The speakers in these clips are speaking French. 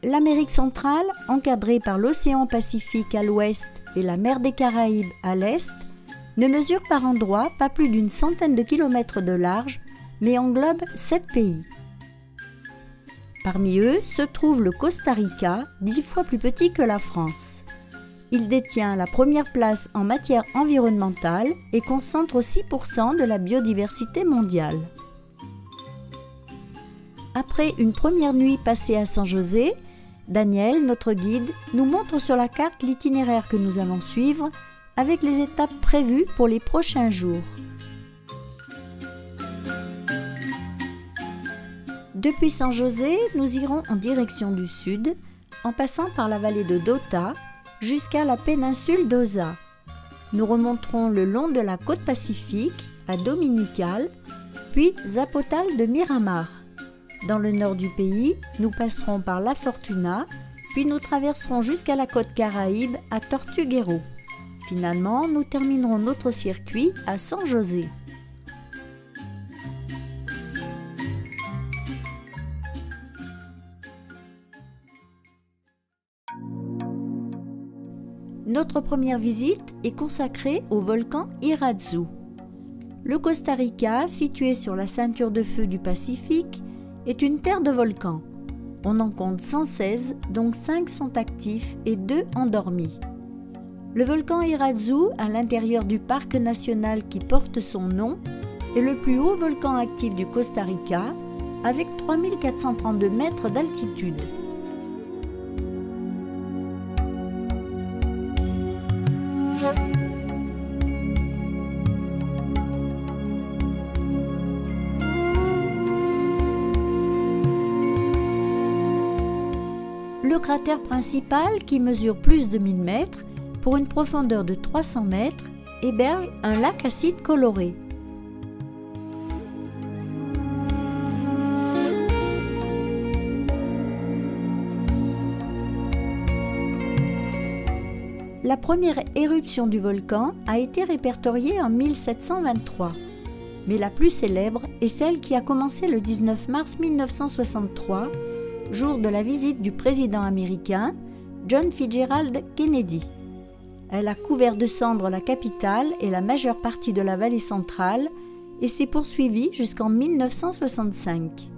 L'Amérique centrale, encadrée par l'océan Pacifique à l'ouest et la mer des Caraïbes à l'est, ne mesure par endroits pas plus d'une centaine de kilomètres de large, mais englobe 7 pays. Parmi eux se trouve le Costa Rica, 10 fois plus petit que la France. Il détient la première place en matière environnementale et concentre 6% de la biodiversité mondiale. Après une première nuit passée à San José, Daniel, notre guide, nous montre sur la carte l'itinéraire que nous allons suivre avec les étapes prévues pour les prochains jours. Depuis San José, nous irons en direction du sud, en passant par la vallée de Dota jusqu'à la péninsule d'Osa. Nous remonterons le long de la côte pacifique à Dominical, puis Zapotal de Miramar. Dans le nord du pays, nous passerons par La Fortuna, puis nous traverserons jusqu'à la côte Caraïbe à Tortuguero. Finalement, nous terminerons notre circuit à San José. Notre première visite est consacrée au volcan Irazu. Le Costa Rica, situé sur la ceinture de feu du Pacifique, est une terre de volcans. On en compte 116, dont 5 sont actifs et 2 endormis. Le volcan Irazu, à l'intérieur du parc national qui porte son nom, est le plus haut volcan actif du Costa Rica, avec 3432 mètres d'altitude. Le cratère principal, qui mesure plus de 1000 mètres, pour une profondeur de 300 mètres, héberge un lac acide coloré. La première éruption du volcan a été répertoriée en 1723, mais la plus célèbre est celle qui a commencé le 19 mars 1963, jour de la visite du président américain John Fitzgerald Kennedy. Elle a couvert de cendres la capitale et la majeure partie de la vallée centrale et s'est poursuivie jusqu'en 1965.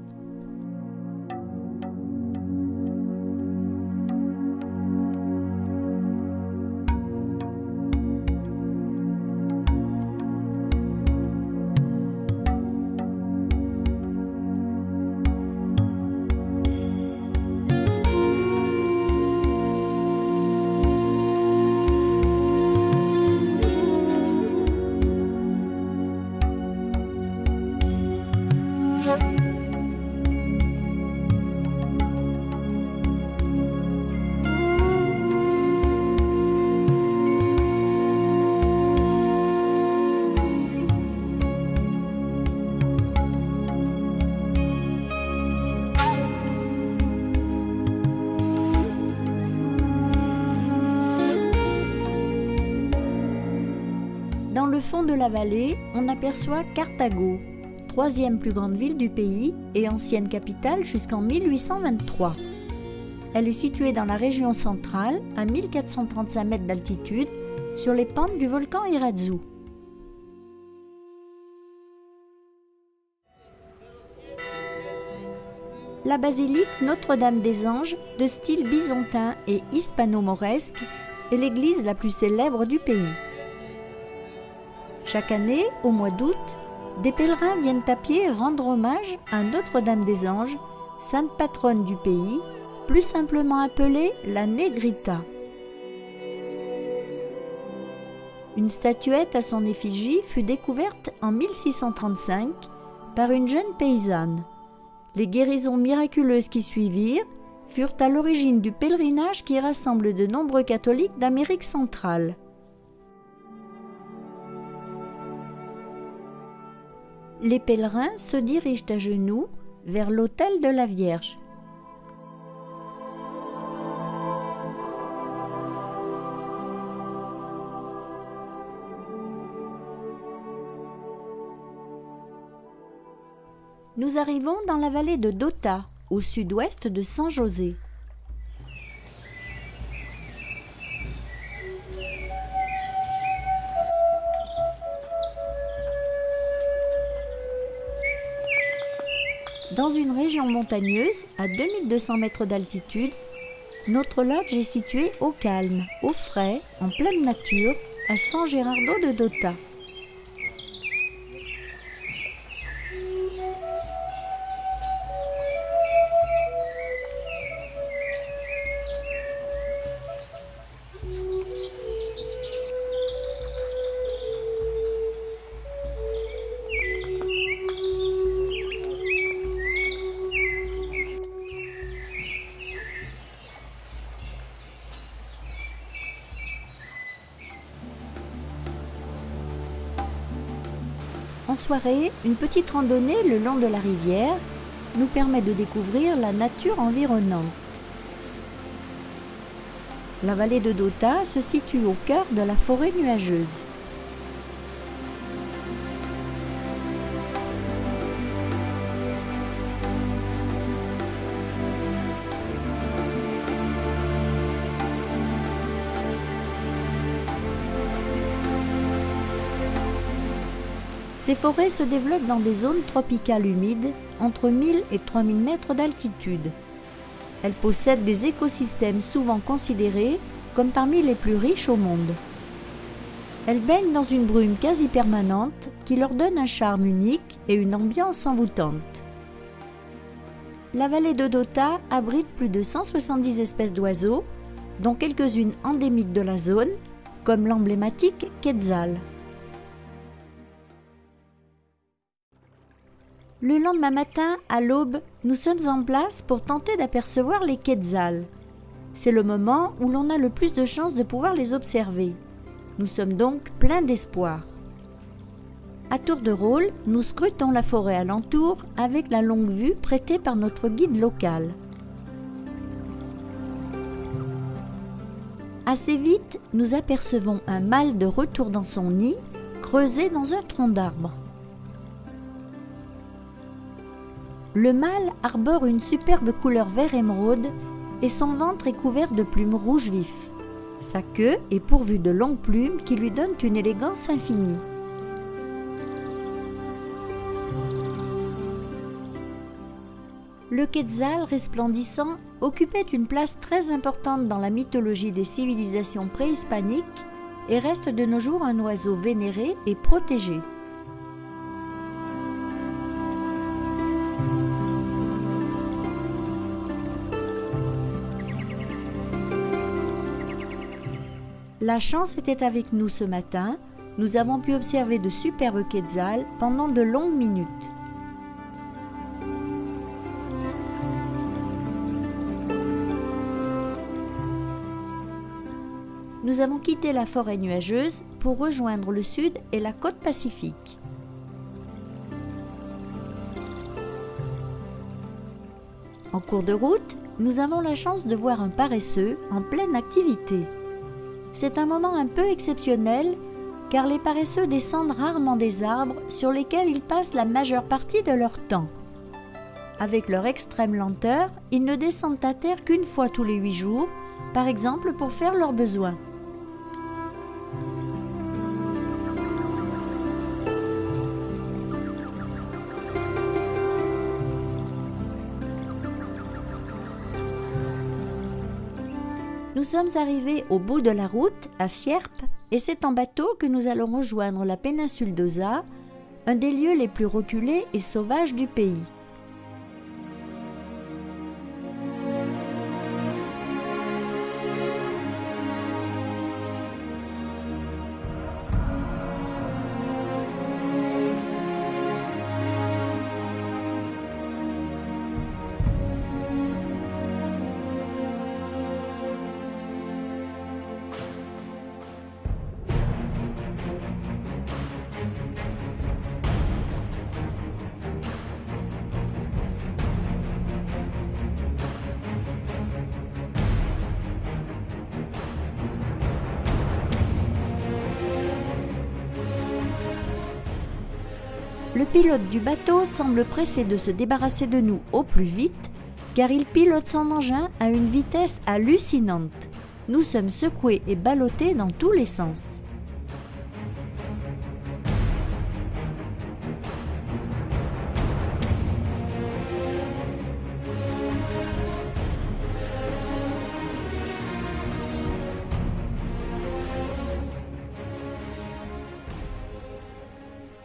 Dans le fond de la vallée, on aperçoit Cartago, troisième plus grande ville du pays et ancienne capitale jusqu'en 1823. Elle est située dans la région centrale, à 1435 mètres d'altitude, sur les pentes du volcan Irazu. La basilique Notre-Dame des Anges, de style byzantin et hispano-mauresque, est l'église la plus célèbre du pays. Chaque année, au mois d'août, des pèlerins viennent à pied rendre hommage à Notre-Dame des Anges, sainte patronne du pays, plus simplement appelée la Negrita. Une statuette à son effigie fut découverte en 1635 par une jeune paysanne. Les guérisons miraculeuses qui suivirent furent à l'origine du pèlerinage qui rassemble de nombreux catholiques d'Amérique centrale. Les pèlerins se dirigent à genoux vers l'autel de la Vierge. Nous arrivons dans la vallée de Dota, au sud-ouest de San José. Dans une région montagneuse, à 2200 mètres d'altitude, notre lodge est situé au calme, au frais, en pleine nature, à San Gerardo de Dota. En soirée, une petite randonnée le long de la rivière nous permet de découvrir la nature environnante. La vallée de Dota se situe au cœur de la forêt nuageuse. Ces forêts se développent dans des zones tropicales humides, entre 1000 et 3000 mètres d'altitude. Elles possèdent des écosystèmes souvent considérés comme parmi les plus riches au monde. Elles baignent dans une brume quasi permanente qui leur donne un charme unique et une ambiance envoûtante. La vallée de Dota abrite plus de 170 espèces d'oiseaux, dont quelques-unes endémiques de la zone, comme l'emblématique quetzal. Le lendemain matin, à l'aube, nous sommes en place pour tenter d'apercevoir les quetzals. C'est le moment où l'on a le plus de chances de pouvoir les observer. Nous sommes donc pleins d'espoir. À tour de rôle, nous scrutons la forêt alentour avec la longue vue prêtée par notre guide local. Assez vite, nous apercevons un mâle de retour dans son nid, creusé dans un tronc d'arbre. Le mâle arbore une superbe couleur vert émeraude et son ventre est couvert de plumes rouge vif. Sa queue est pourvue de longues plumes qui lui donnent une élégance infinie. Le quetzal resplendissant occupait une place très importante dans la mythologie des civilisations préhispaniques et reste de nos jours un oiseau vénéré et protégé. La chance était avec nous ce matin, nous avons pu observer de superbes quetzals pendant de longues minutes. Nous avons quitté la forêt nuageuse pour rejoindre le sud et la côte pacifique. En cours de route, nous avons la chance de voir un paresseux en pleine activité. C'est un moment un peu exceptionnel car les paresseux descendent rarement des arbres sur lesquels ils passent la majeure partie de leur temps. Avec leur extrême lenteur, ils ne descendent à terre qu'une fois tous les 8 jours, par exemple pour faire leurs besoins. Nous sommes arrivés au bout de la route, à Sierpe, et c'est en bateau que nous allons rejoindre la péninsule d'Osa, un des lieux les plus reculés et sauvages du pays. Le pilote du bateau semble pressé de se débarrasser de nous au plus vite, car il pilote son engin à une vitesse hallucinante. Nous sommes secoués et ballottés dans tous les sens.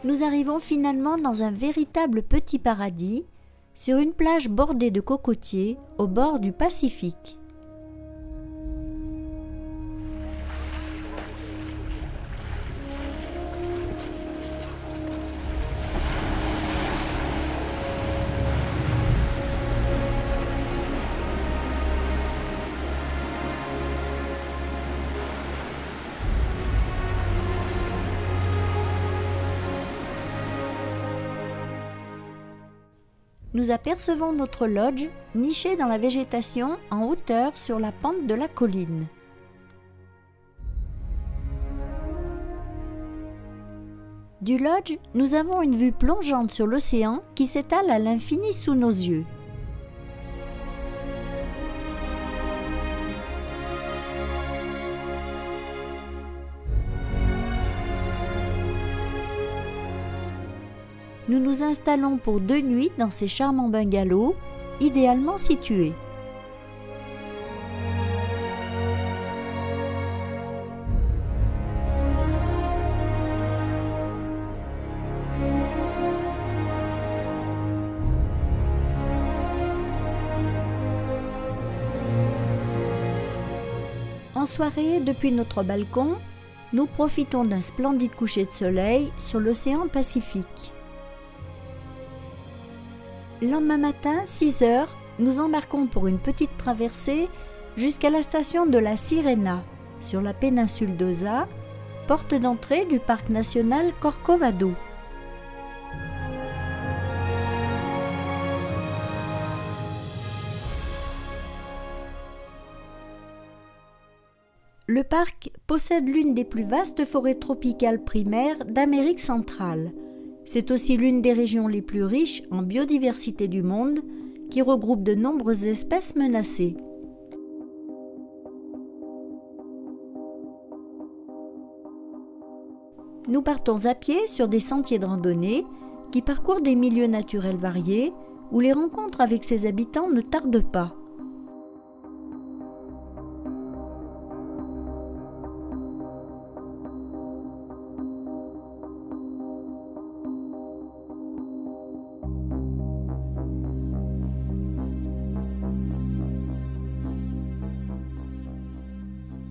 Nous arrivons finalement dans un véritable petit paradis, sur une plage bordée de cocotiers au bord du Pacifique. Nous apercevons notre lodge nichée dans la végétation en hauteur sur la pente de la colline. Du lodge, nous avons une vue plongeante sur l'océan qui s'étale à l'infini sous nos yeux. Nous nous installons pour 2 nuits dans ces charmants bungalows, idéalement situés. En soirée, depuis notre balcon, nous profitons d'un splendide coucher de soleil sur l'océan Pacifique. Lendemain matin, 6 heures, nous embarquons pour une petite traversée jusqu'à la station de la Sirena, sur la péninsule d'Osa, porte d'entrée du parc national Corcovado. Le parc possède l'une des plus vastes forêts tropicales primaires d'Amérique centrale. C'est aussi l'une des régions les plus riches en biodiversité du monde, qui regroupe de nombreuses espèces menacées. Nous partons à pied sur des sentiers de randonnée qui parcourent des milieux naturels variés où les rencontres avec ses habitants ne tardent pas.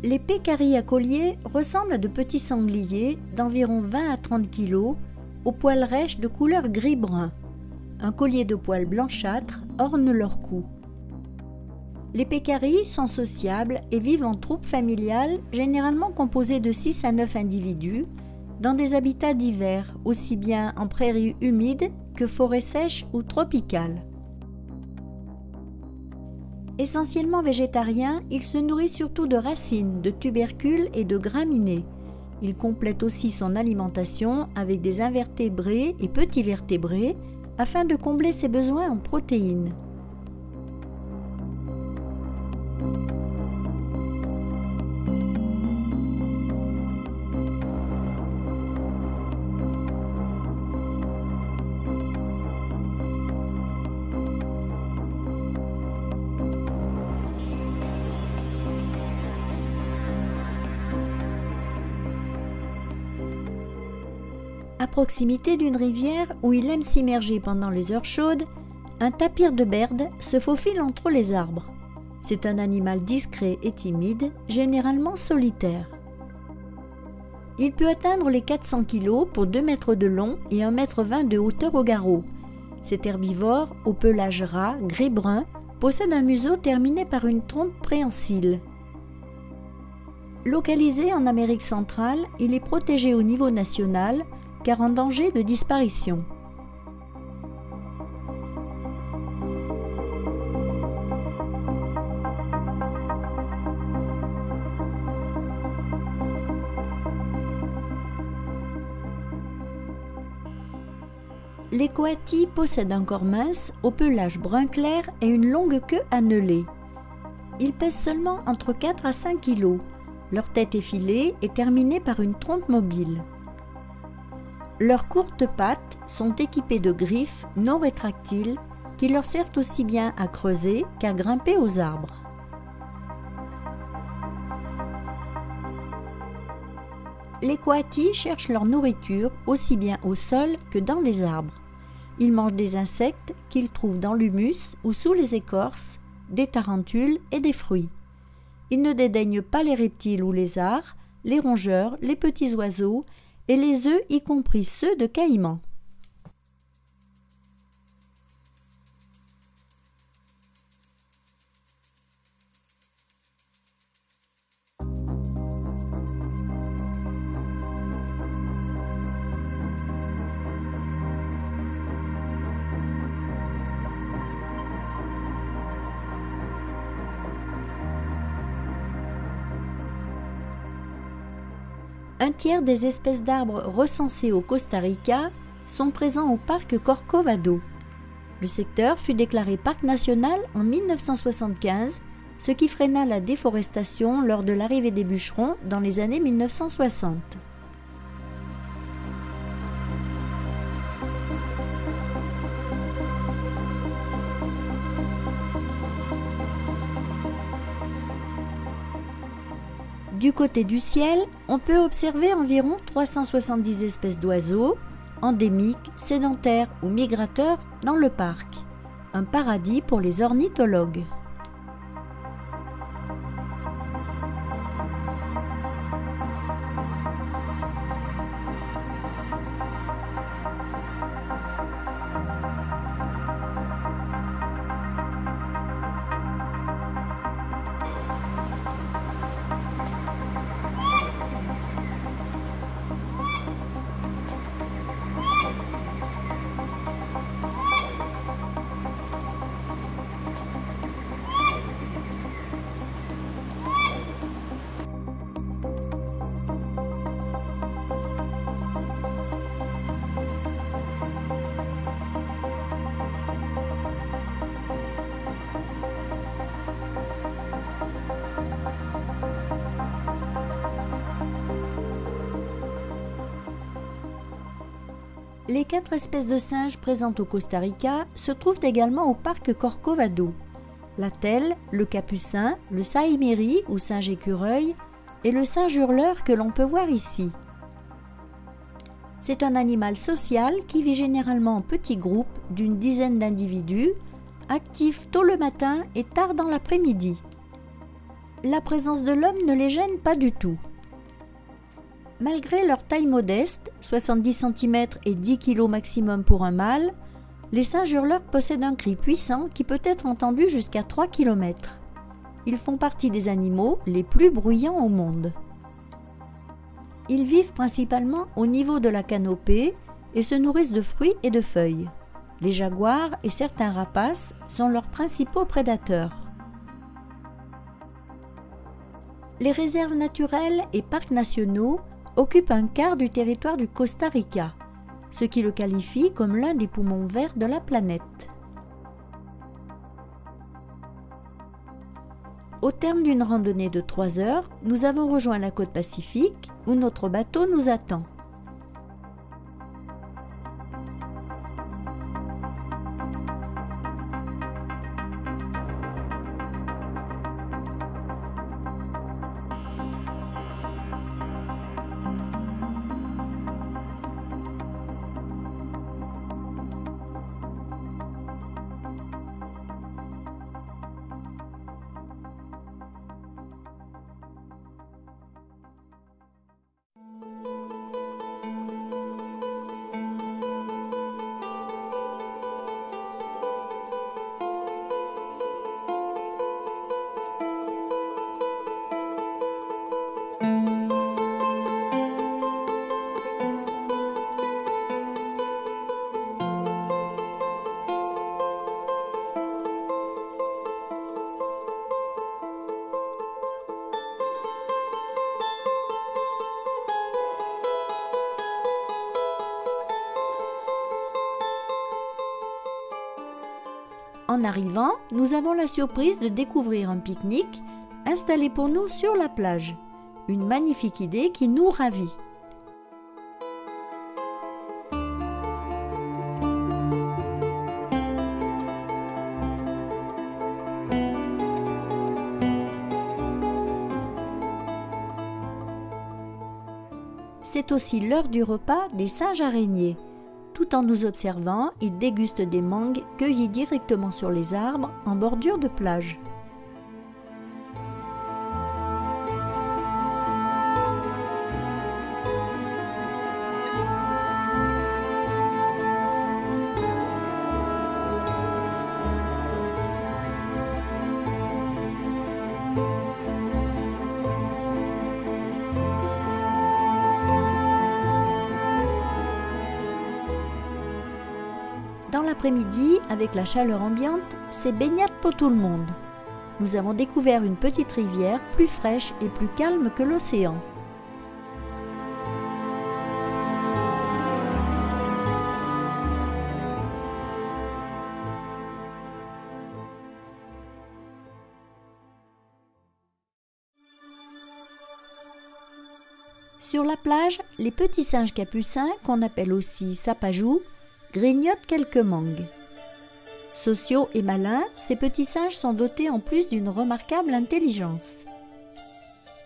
Les pécaris à collier ressemblent à de petits sangliers d'environ 20 à 30 kg, aux poils rêches de couleur gris-brun. Un collier de poils blanchâtres orne leur cou. Les pécaris sont sociables et vivent en troupes familiales, généralement composées de 6 à 9 individus, dans des habitats divers, aussi bien en prairies humides que forêts sèches ou tropicales. Essentiellement végétarien, il se nourrit surtout de racines, de tubercules et de graminées. Il complète aussi son alimentation avec des invertébrés et petits vertébrés afin de combler ses besoins en protéines. À proximité d'une rivière où il aime s'immerger pendant les heures chaudes, un tapir de berde se faufile entre les arbres. C'est un animal discret et timide, généralement solitaire. Il peut atteindre les 400 kg pour 2 mètres de long et 1,20 m de hauteur au garrot. Cet herbivore, au pelage ras, gris-brun, possède un museau terminé par une trompe préhensile. Localisé en Amérique centrale, il est protégé au niveau national car en danger de disparition. Les coatis possèdent un corps mince, au pelage brun clair et une longue queue annelée. Ils pèsent seulement entre 4 à 5 kg. Leur tête effilée est terminée par une trompe mobile. Leurs courtes pattes sont équipées de griffes non rétractiles qui leur servent aussi bien à creuser qu'à grimper aux arbres. Les coatis cherchent leur nourriture aussi bien au sol que dans les arbres. Ils mangent des insectes qu'ils trouvent dans l'humus ou sous les écorces, des tarentules et des fruits. Ils ne dédaignent pas les reptiles ou lézards, les rongeurs, les petits oiseaux et les œufs, y compris ceux de caïmans. Un tiers des espèces d'arbres recensées au Costa Rica sont présents au parc Corcovado. Le secteur fut déclaré parc national en 1975, ce qui freina la déforestation lors de l'arrivée des bûcherons dans les années 1960. Du côté du ciel, on peut observer environ 370 espèces d'oiseaux, endémiques, sédentaires ou migrateurs dans le parc. Un paradis pour les ornithologues. Les 4 espèces de singes présentes au Costa Rica se trouvent également au parc Corcovado. La telle, le capucin, le saïmiri ou singe écureuil et le singe hurleur que l'on peut voir ici. C'est un animal social qui vit généralement en petits groupes d'une dizaine d'individus, actifs tôt le matin et tard dans l'après-midi. La présence de l'homme ne les gêne pas du tout. Malgré leur taille modeste, 70 cm et 10 kg maximum pour un mâle, les singes hurleurs possèdent un cri puissant qui peut être entendu jusqu'à 3 km. Ils font partie des animaux les plus bruyants au monde. Ils vivent principalement au niveau de la canopée et se nourrissent de fruits et de feuilles. Les jaguars et certains rapaces sont leurs principaux prédateurs. Les réserves naturelles et parcs nationaux occupent un quart du territoire du Costa Rica, ce qui le qualifie comme l'un des poumons verts de la planète. Au terme d'une randonnée de 3 heures, nous avons rejoint la côte Pacifique où notre bateau nous attend. En arrivant, nous avons la surprise de découvrir un pique-nique installé pour nous sur la plage. Une magnifique idée qui nous ravit. C'est aussi l'heure du repas des singes araignées. Tout en nous observant, ils dégustent des mangues cueillies directement sur les arbres en bordure de plage. Dans l'après-midi, avec la chaleur ambiante, c'est baignade pour tout le monde. Nous avons découvert une petite rivière plus fraîche et plus calme que l'océan. Sur la plage, les petits singes capucins, qu'on appelle aussi sapajous, grignotent quelques mangues. Sociaux et malins, ces petits singes sont dotés en plus d'une remarquable intelligence.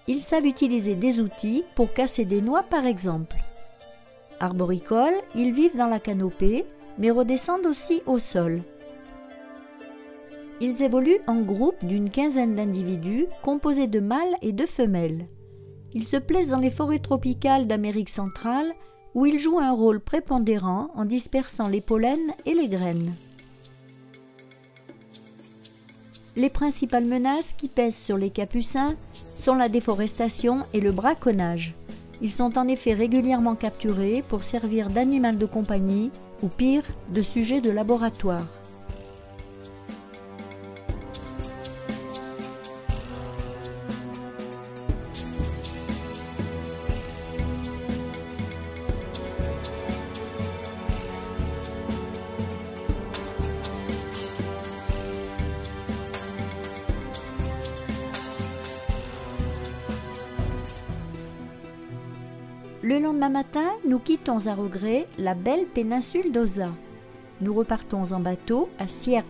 Ils savent utiliser des outils pour casser des noix par exemple. Arboricoles, ils vivent dans la canopée, mais redescendent aussi au sol. Ils évoluent en groupe d'une quinzaine d'individus composés de mâles et de femelles. Ils se plaisent dans les forêts tropicales d'Amérique centrale où ils jouent un rôle prépondérant en dispersant les pollens et les graines. Les principales menaces qui pèsent sur les capucins sont la déforestation et le braconnage. Ils sont en effet régulièrement capturés pour servir d'animal de compagnie ou pire, de sujet de laboratoire. Le lendemain matin, nous quittons à regret la belle péninsule d'Osa. Nous repartons en bateau à Sierp.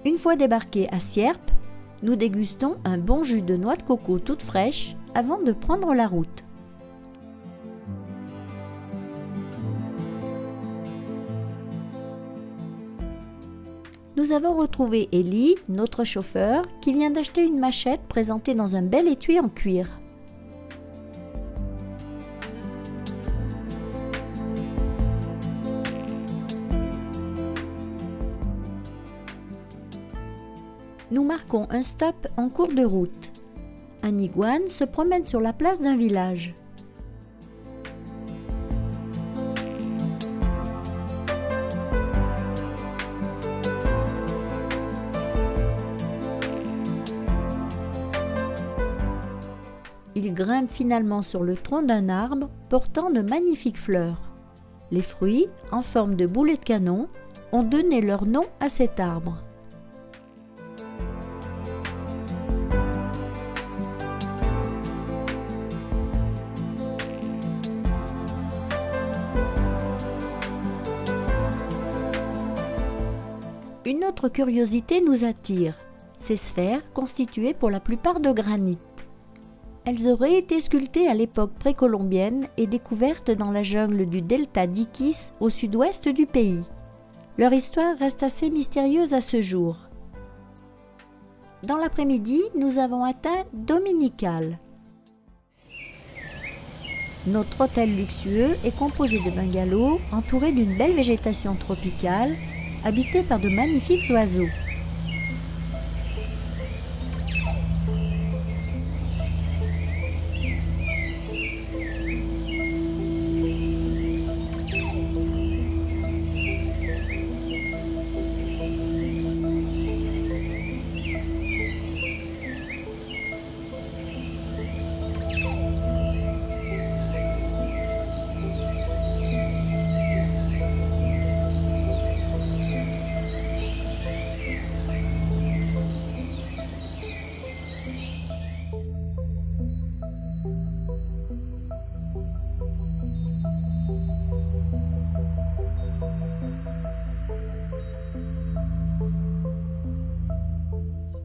Une fois débarqués à Sierp, nous dégustons un bon jus de noix de coco toute fraîche avant de prendre la route. Nous avons retrouvé Élie, notre chauffeur, qui vient d'acheter une machette présentée dans un bel étui en cuir. Nous marquons un stop en cours de route. Un iguane se promène sur la place d'un village. Il grimpe finalement sur le tronc d'un arbre portant de magnifiques fleurs. Les fruits, en forme de boulets de canon, ont donné leur nom à cet arbre. Une autre curiosité nous attire, ces sphères constituées pour la plupart de granit. Elles auraient été sculptées à l'époque précolombienne et découvertes dans la jungle du delta d'Iquiss au sud-ouest du pays. Leur histoire reste assez mystérieuse à ce jour. Dans l'après-midi, nous avons atteint Dominical. Notre hôtel luxueux est composé de bungalows entourés d'une belle végétation tropicale, habités par de magnifiques oiseaux.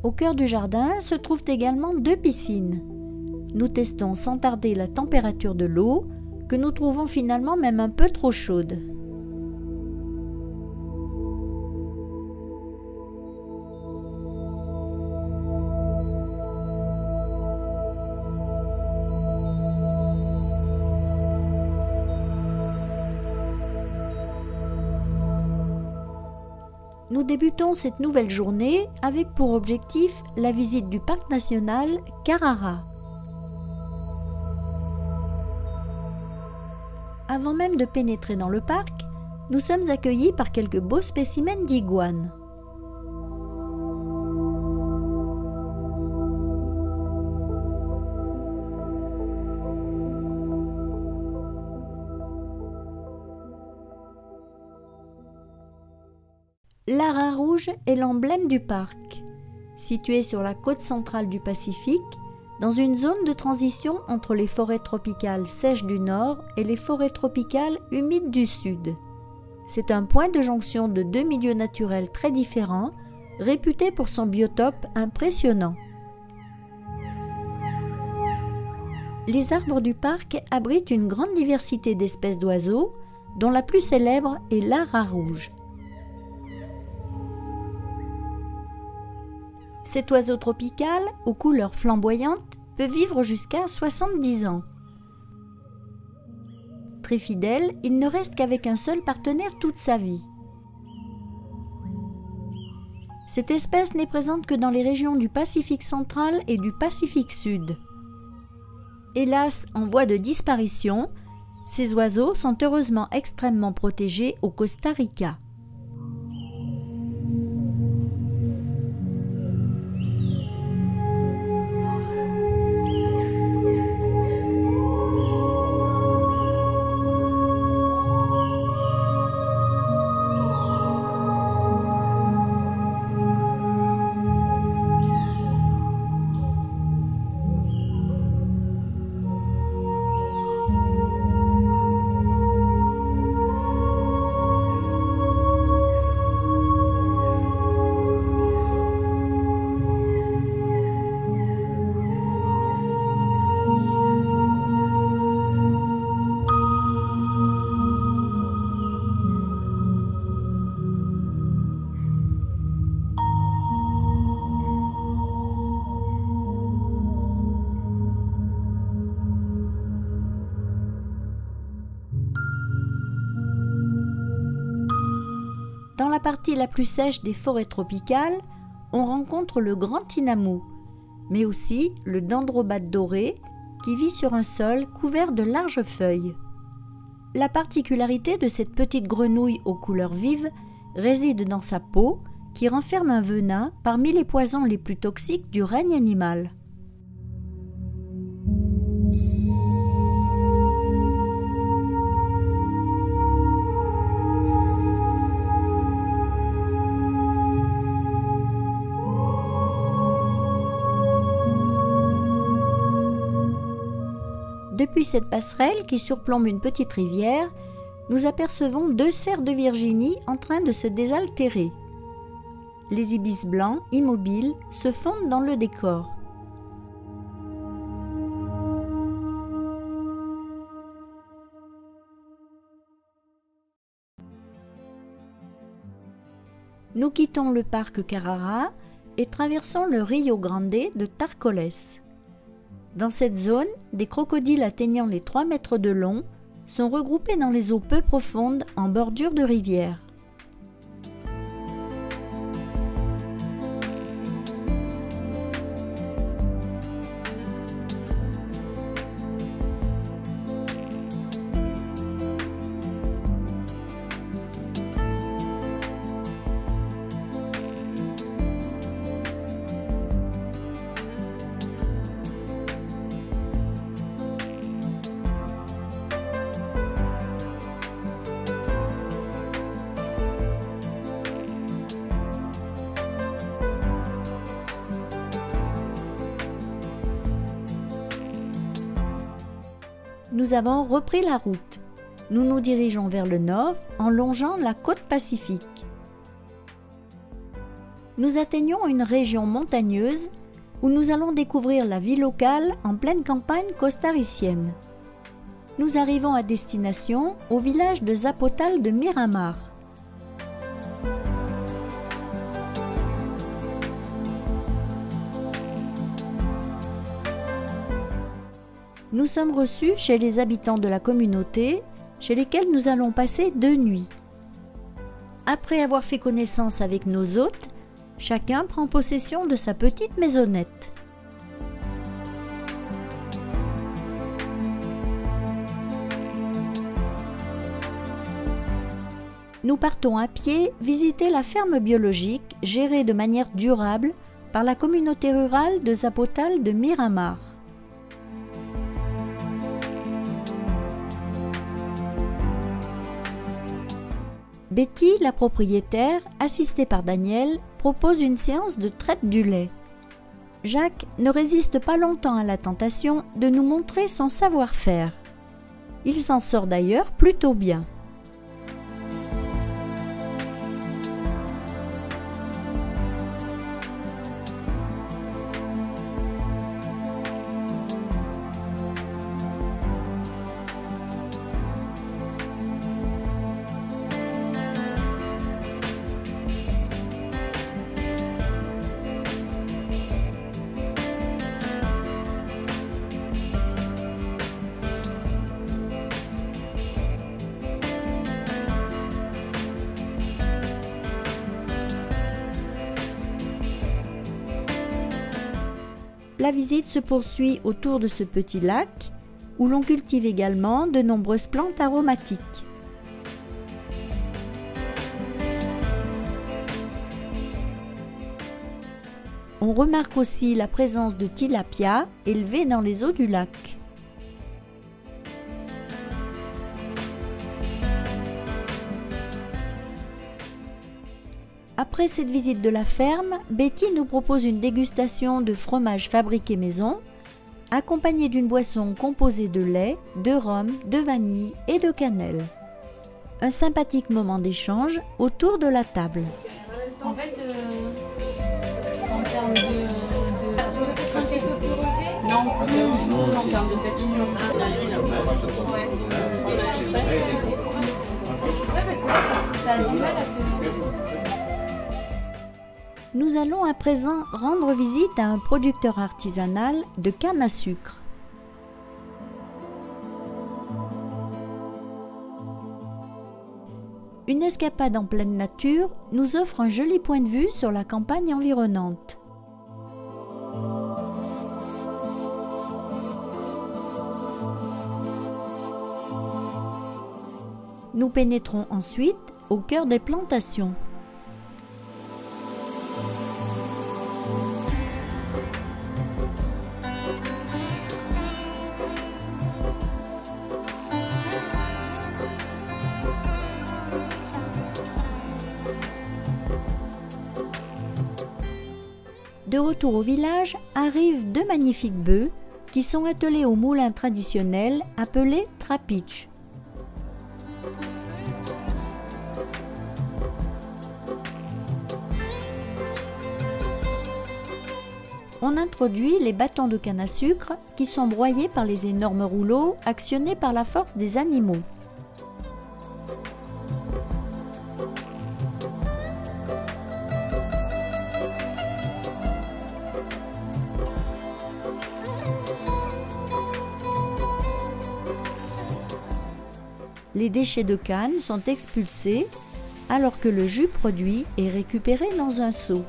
Au cœur du jardin se trouvent également 2 piscines. Nous testons sans tarder la température de l'eau, que nous trouvons finalement même un peu trop chaude. Nous débutons cette nouvelle journée avec pour objectif la visite du parc national Carrara. Avant même de pénétrer dans le parc, nous sommes accueillis par quelques beaux spécimens d'iguanes. L'ara rouge est l'emblème du parc. Situé sur la côte centrale du Pacifique, dans une zone de transition entre les forêts tropicales sèches du nord et les forêts tropicales humides du sud. C'est un point de jonction de 2 milieux naturels très différents, réputé pour son biotope impressionnant. Les arbres du parc abritent une grande diversité d'espèces d'oiseaux, dont la plus célèbre est l'ara rouge. Cet oiseau tropical, aux couleurs flamboyantes, peut vivre jusqu'à 70 ans. Très fidèle, il ne reste qu'avec un seul partenaire toute sa vie. Cette espèce n'est présente que dans les régions du Pacifique central et du Pacifique sud. Hélas, en voie de disparition, ces oiseaux sont heureusement extrêmement protégés au Costa Rica. Dans la partie la plus sèche des forêts tropicales, on rencontre le grand tinamou, mais aussi le dendrobate doré qui vit sur un sol couvert de larges feuilles. La particularité de cette petite grenouille aux couleurs vives réside dans sa peau qui renferme un venin parmi les poisons les plus toxiques du règne animal. Depuis cette passerelle qui surplombe une petite rivière, nous apercevons 2 cerfs de Virginie en train de se désaltérer. Les ibis blancs, immobiles, se fondent dans le décor. Nous quittons le parc Carrara et traversons le Rio Grande de Tarcoles. Dans cette zone, des crocodiles atteignant les 3 mètres de long sont regroupés dans les eaux peu profondes en bordure de rivière. Nous avons repris la route. Nous nous dirigeons vers le nord en longeant la côte Pacifique. nous atteignons une région montagneuse où nous allons découvrir la vie locale en pleine campagne costaricienne. Nous arrivons à destination au village de Zapotal de Miramar. Nous sommes reçus chez les habitants de la communauté, chez lesquels nous allons passer 2 nuits. Après avoir fait connaissance avec nos hôtes, chacun prend possession de sa petite maisonnette. Nous partons à pied visiter la ferme biologique gérée de manière durable par la communauté rurale de Zapotal de Miramar. Betty, la propriétaire, assistée par Daniel, propose une séance de traite du lait. Jacques ne résiste pas longtemps à la tentation de nous montrer son savoir-faire. Il s'en sort d'ailleurs plutôt bien. La visite se poursuit autour de ce petit lac, où l'on cultive également de nombreuses plantes aromatiques. On remarque aussi la présence de tilapia élevés dans les eaux du lac. Après cette visite de la ferme, Betty nous propose une dégustation de fromage fabriqué maison, accompagnée d'une boisson composée de lait, de rhum, de vanille et de cannelle. Un sympathique moment d'échange autour de la table. En fait, en termes de... Non, en termes de texture. Ouais, parce que t'as du mal à te... Nous allons à présent rendre visite à un producteur artisanal de canne à sucre. Une escapade en pleine nature nous offre un joli point de vue sur la campagne environnante. Nous pénétrons ensuite au cœur des plantations. De retour au village, arrivent 2 magnifiques bœufs qui sont attelés au moulin traditionnel appelé trapiche. On introduit les bâtons de canne à sucre qui sont broyés par les énormes rouleaux actionnés par la force des animaux. Les déchets de canne sont expulsés alors que le jus produit est récupéré dans un seau.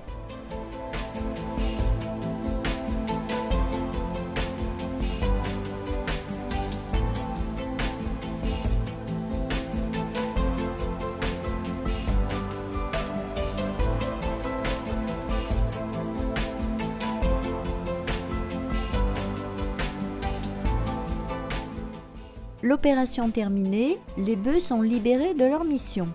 L'opération terminée, les bœufs sont libérés de leur mission.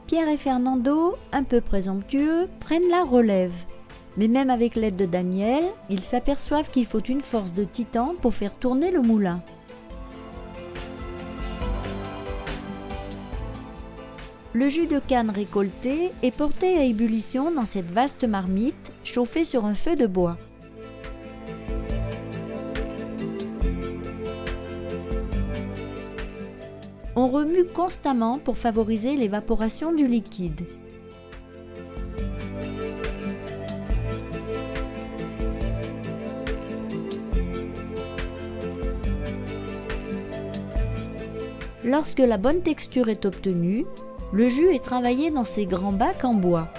Pierre et Fernando, un peu présomptueux, prennent la relève. Mais même avec l'aide de Daniel, ils s'aperçoivent qu'il faut une force de titan pour faire tourner le moulin. Le jus de canne récolté est porté à ébullition dans cette vaste marmite chauffée sur un feu de bois. On remue constamment pour favoriser l'évaporation du liquide. Lorsque la bonne texture est obtenue, le jus est travaillé dans ces grands bacs en bois.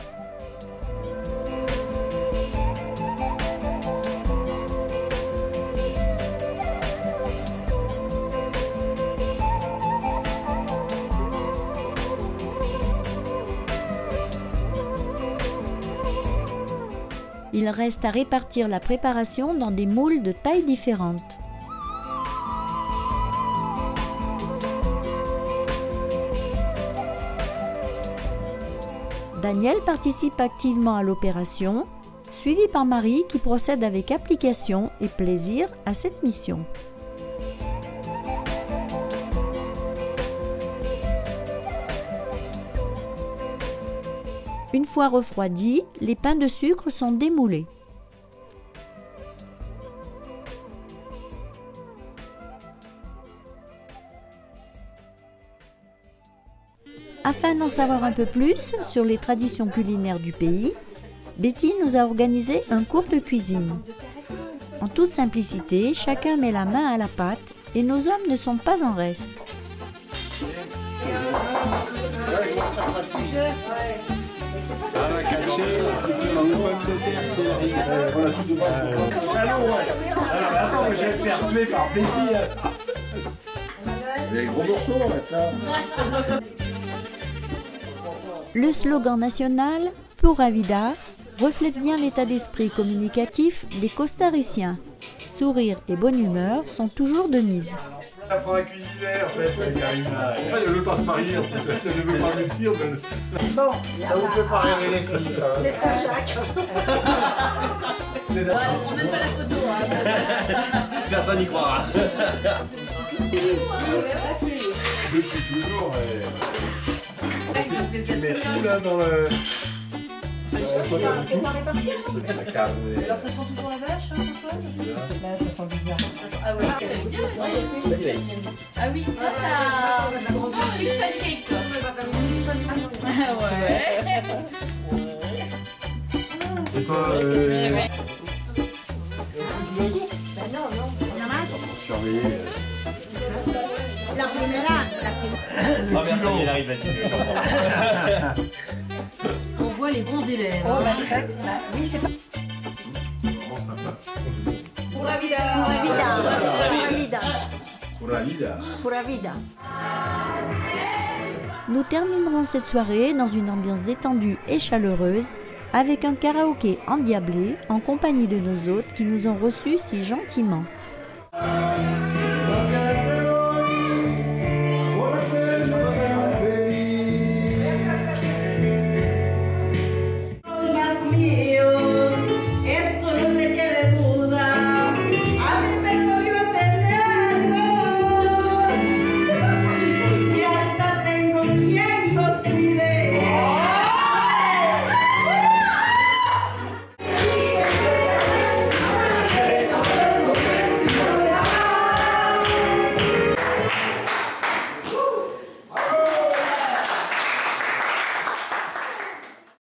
Il reste à répartir la préparation dans des moules de tailles différentes. Daniel participe activement à l'opération, suivi par Marie qui procède avec application et plaisir à cette mission. Une fois refroidis, les pains de sucre sont démoulés. Afin d'en savoir un peu plus sur les traditions culinaires du pays, Betty nous a organisé un cours de cuisine. En toute simplicité, chacun met la main à la pâte et nos hommes ne sont pas en reste. Attends, je vais te faire tuer par Betty. Les gros morceaux, on va mettre ça. Le slogan national « Pura Vida » reflète bien l'état d'esprit communicatif des costariciens. Sourire et bonne humeur sont toujours de mise. Ça prend un cuisinier en fait, Karima. Elle ne veut pas se marier en fait, elle ne veut pas me dire. Bon, ça vous fait pas rêver les filles. Les frères Jacques. On n'a pas la photo. Personne n'y croira. Depuis toujours, Ça fait tu mets cette tout là dans le... Alors Alors ça sent toujours la vache, hein, là ça sent bizarre. Ah oui, ah oui, ça, ça... Oh, les pancakes, quoi. Ah ouais. C'est pas... Bah non, non. Surveiller. La primera. Oh merde, ça y est, elle arrive, vas-y. On voit les bons élèves. Oh, bah très. Oui, c'est pas. Pour la vida. Pura vida, pura vida, Pura vida. pura vida. Nous terminerons cette soirée dans une ambiance détendue et chaleureuse avec un karaoké endiablé en compagnie de nos hôtes qui nous ont reçus si gentiment.